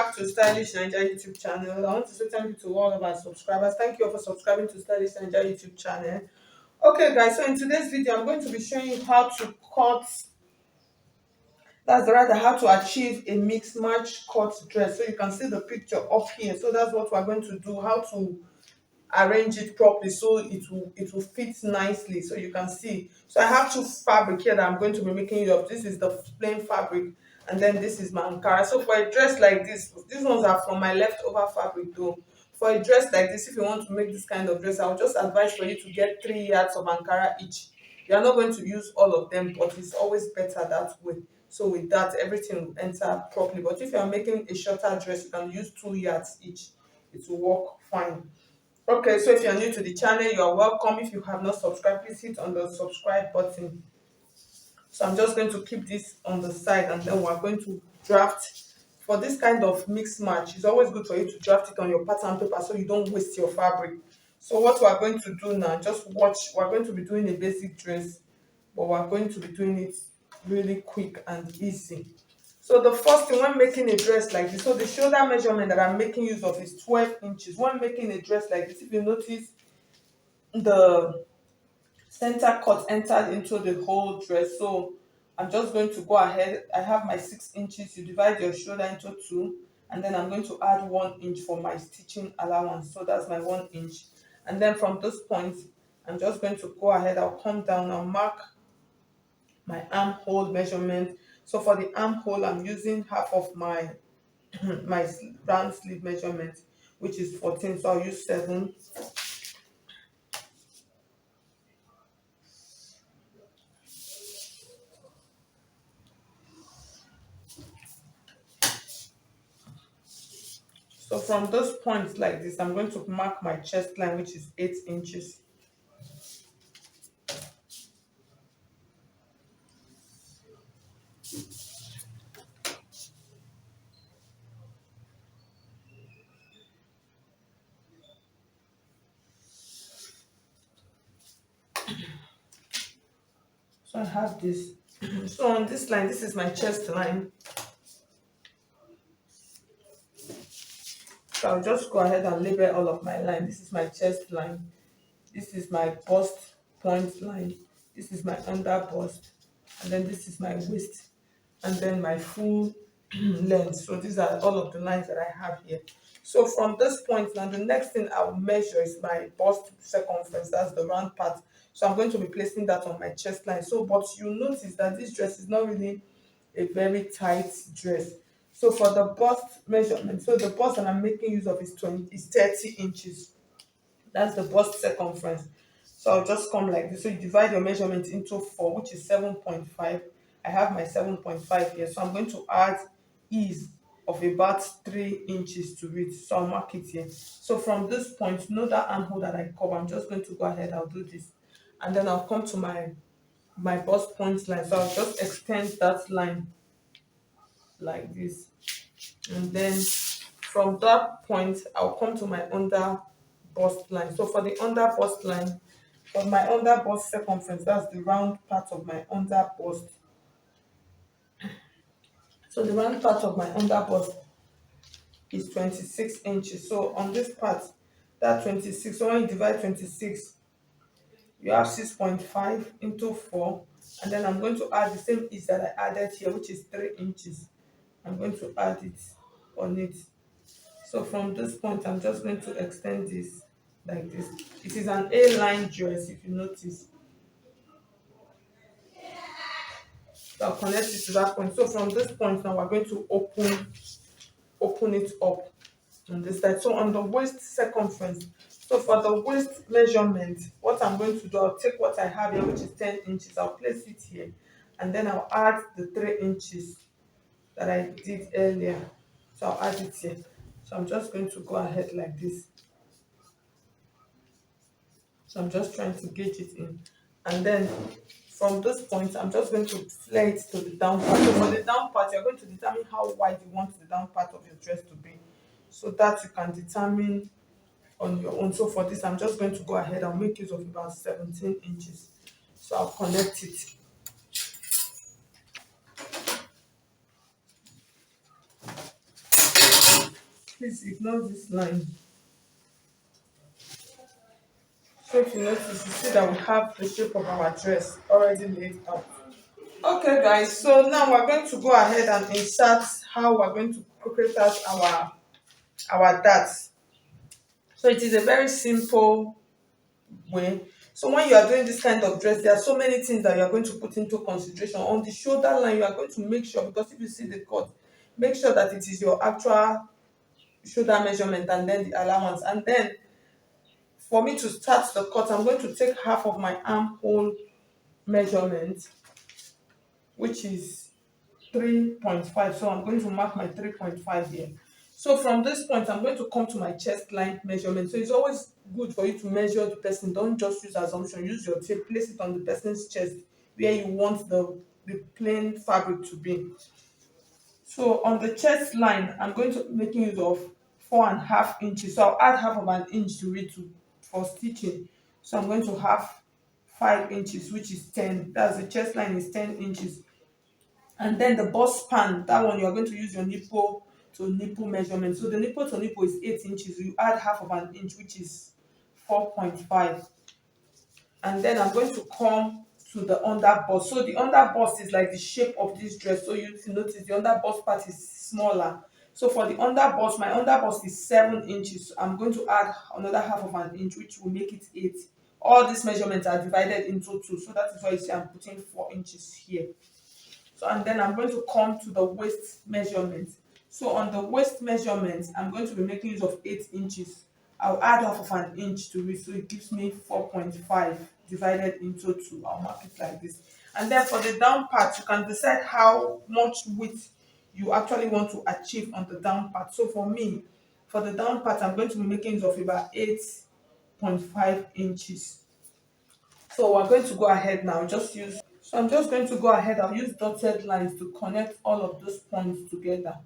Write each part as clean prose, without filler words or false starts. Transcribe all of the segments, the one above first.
back to Stylish Naija YouTube channel. I want to say thank you to all of our subscribers. Thank you all for subscribing to Stylish Naija YouTube channel. Okay, guys, so in today's video, I'm going to be showing you how to cut, how to achieve a mixed match cut dress. So you can see the picture up here. So that's what we're going to do, how to arrange it properly so it will fit nicely, so you can see. So I have two fabric here that I'm going to be making use of. This is the plain fabric, and then this is my ankara. So for a dress like this, these ones are from my leftover fabric though. For a dress like this, if you want to make this kind of dress, I would just advise for you to get 3 yards of ankara each. You are not going to use all of them, but it's always better that way. So with that, everything will enter properly. But if you are making a shorter dress, you can use 2 yards each. It will work fine. Okay, so if you're new to the channel, you are welcome. If you have not subscribed, please hit on the subscribe button. So I'm just going to keep this on the side, and then we're going to draft. For this kind of mix match, it's always good for you to draft it on your pattern paper so you don't waste your fabric. So what we're going to do now, just watch. We're going to be doing a basic dress, but we're going to be doing it really quick and easy. So the first thing when making a dress like this, so the shoulder measurement that I'm making use of is 12 inches. When making a dress like this, if you notice, the center cut entered into the whole dress. So I'm just going to go ahead. I have my 6 inches. You divide your shoulder into two, and then I'm going to add 1 inch for my stitching allowance. So that's my 1 inch. And then from this point, I'm just going to go ahead. I'll come down. I'll mark my armhole measurement. So for the armhole, I'm using half of my my round sleeve measurement, which is 14. So I'll use 7. So from those points like this, I'm going to mark my chest line, which is 8 inches. So I have this. So on this line, this is my chest line. So I'll just go ahead and label all of my line. This is my chest line. This is my bust point line. This is my under bust. And then this is my waist. And then my full length. So these are all of the lines that I have here. So from this point now, the next thing I'll measure is my bust circumference. That's the round part. So I'm going to be placing that on my chest line. So, but you notice that this dress is not really a very tight dress. So for the bust measurement, so the bust that I'm making use of is 30 inches. That's the bust circumference. So I'll just come like this. So you divide your measurement into 4, which is 7.5. I have my 7.5 here. So I'm going to add ease of about 3 inches to it. So I'll mark it here. So from this point, know that armhole that I cover, I'm just going to go ahead. I'll do this. And then I'll come to my bust point line. So I'll just extend that line like this. And then from that point, I'll come to my under bust line. So for the under bust line, for my under bust circumference, that's the round part of my under bust. So the round part of my under bust is 26 inches. So on this part, that 26, so when you divide 26, you have 6.5 into 4. And then I'm going to add the same ease that I added here, which is 3 inches. I'm going to add it on it. So from this point, I'm just going to extend this like this. It is an A-line dress, if you notice. So I'll connect it to that point. So from this point now, we're going to open it up on this side. So on the waist circumference, so for the waist measurement, what I'm going to do, I'll take what I have here, which is 10 inches. I'll place it here, and then I'll add the 3 inches that I did earlier. So I'll add it here. So I'm just going to go ahead like this. So I'm just trying to gauge it in. And then from this point, I'm just going to flare it to the down part. So for the down part, you're going to determine how wide you want the down part of your dress to be, so that you can determine on your own. So for this, I'm just going to go ahead and make use of about 17 inches. So I'll connect it. Please ignore this line. So if you notice, you see that we have the shape of our dress already laid out. Okay guys, so now we're going to go ahead and insert how we're going to create out our darts. So it is a very simple way. So when you are doing this kind of dress, there are so many things that you are going to put into consideration. On the shoulder line, you are going to make sure, because if you see the cut, make sure that it is your actual shoulder measurement and then the allowance. And then for me to start the cut, I'm going to take half of my armhole measurement, which is 3.5. So I'm going to mark my 3.5 here. So from this point, I'm going to come to my chest line measurement. So it's always good for you to measure the person. Don't just use assumption. Use your tape, place it on the person's chest where you want the plain fabric to be. So on the chest line, I'm going to be making use of 4.5 inches. So I'll add half of an inch to it for stitching. So I'm going to have 5 inches, which is 10. That's the chest line is 10 inches. And then the bust span, that one you're going to use your nipple to nipple measurement. So the nipple to nipple is 8 inches. You add half of an inch, which is 4.5. And then I'm going to come to the under bust. So the under bust is like the shape of this dress. So you notice the under bust part is smaller. So for the under bust, my under bust is 7 inches. I'm going to add another half of an inch, which will make it 8. All these measurements are divided into 2. So that is why you see I'm putting 4 inches here. So and then I'm going to come to the waist measurement. So on the waist measurement, I'm going to be making use of 8 inches. I'll add half of an inch to it, so it gives me 4.5 divided into 2. I'll mark it like this. And then for the down part, you can decide how much width you actually want to achieve on the down part. So for me, for the down part, I'm going to be making use of about 8.5 inches. So we're going to go ahead now, so I'm just going to go ahead, I'll use dotted lines to connect all of those points together.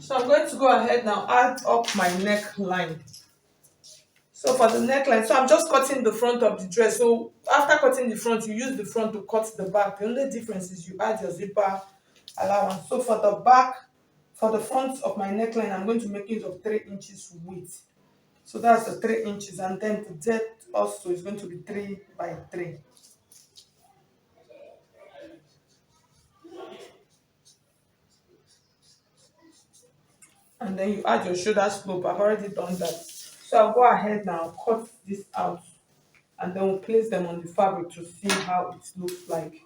So I'm going to go ahead now, add up my neckline. So for the neckline, so I'm just cutting the front of the dress. So after cutting the front, you use the front to cut the back. The only difference is you add your zipper allowance. So for the back, for the front of my neckline, I'm going to make use of 3 inches width. So that's the 3 inches, and then the depth also is going to be 3 by 3. And then you add your shoulder slope. I've already done that. So I'll go ahead now, cut this out, and then we'll place them on the fabric to see how it looks like.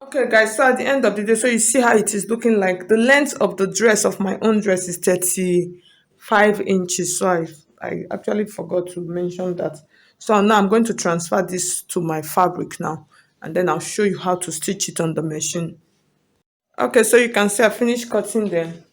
Okay guys, so at the end of the day, so you see how it is looking like. The length of the dress of my own dress is 35 inches. So I actually forgot to mention that. So now I'm going to transfer this to my fabric now, and then I'll show you how to stitch it on the machine. Okay, so you can see I finished cutting them.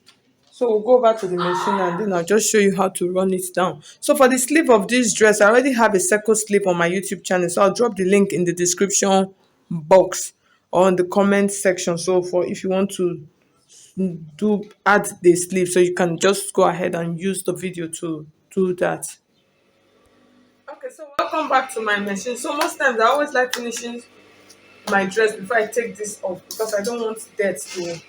So we'll go back to the machine, and then I'll just show you how to run it down. So for the sleeve of this dress, I already have a circle sleeve on my YouTube channel. So I'll drop the link in the description box or in the comment section. So for if you want to add the sleeve, so you can just go ahead and use the video to do that. Okay, so welcome back to my machine. So most times I always like finishing my dress before I take this off because I don't want dirt to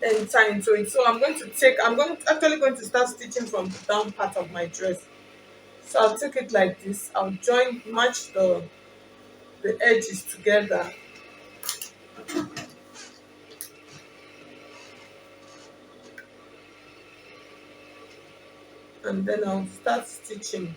enter into it. So actually going to start stitching from the down part of my dress. So I'll take it like this. I'll match the edges together, and then I'll start stitching.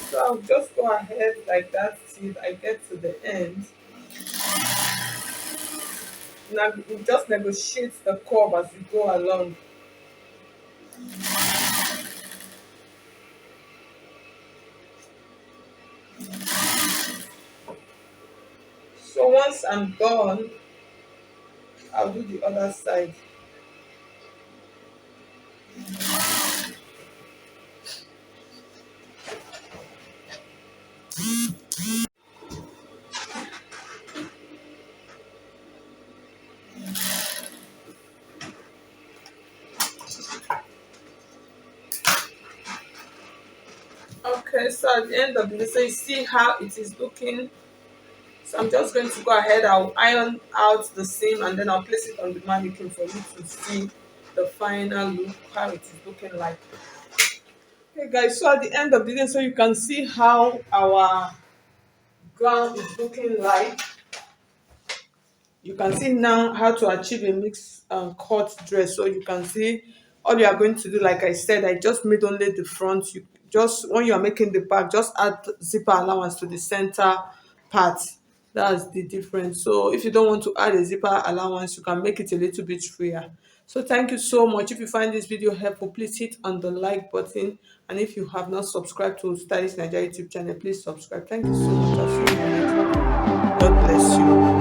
So I'll just go ahead like that till I get to the end. Now you just negotiate the curve as you go along. So once I'm done, I'll do the other side. Okay, so at the end of the day, so you see how it is looking. So I'm just going to go ahead, I'll iron out the seam and then I'll place it on the mannequin for you to see the final look, how it is looking like. Okay guys, so at the end of the day, so you can see how our gown is looking like. You can see now how to achieve a mixed cut dress. So you can see all you are going to do, like I said, I just made only the front. You just, when you are making the back, just add zipper allowance to the center part. That's the difference. So if you don't want to add a zipper allowance, you can make it a little bit freer. So thank you so much. If you find this video helpful, please hit on the like button, and if you have not subscribed to Stylish Naija YouTube channel, please subscribe. Thank you so much. I'll see you in the next video. God bless you.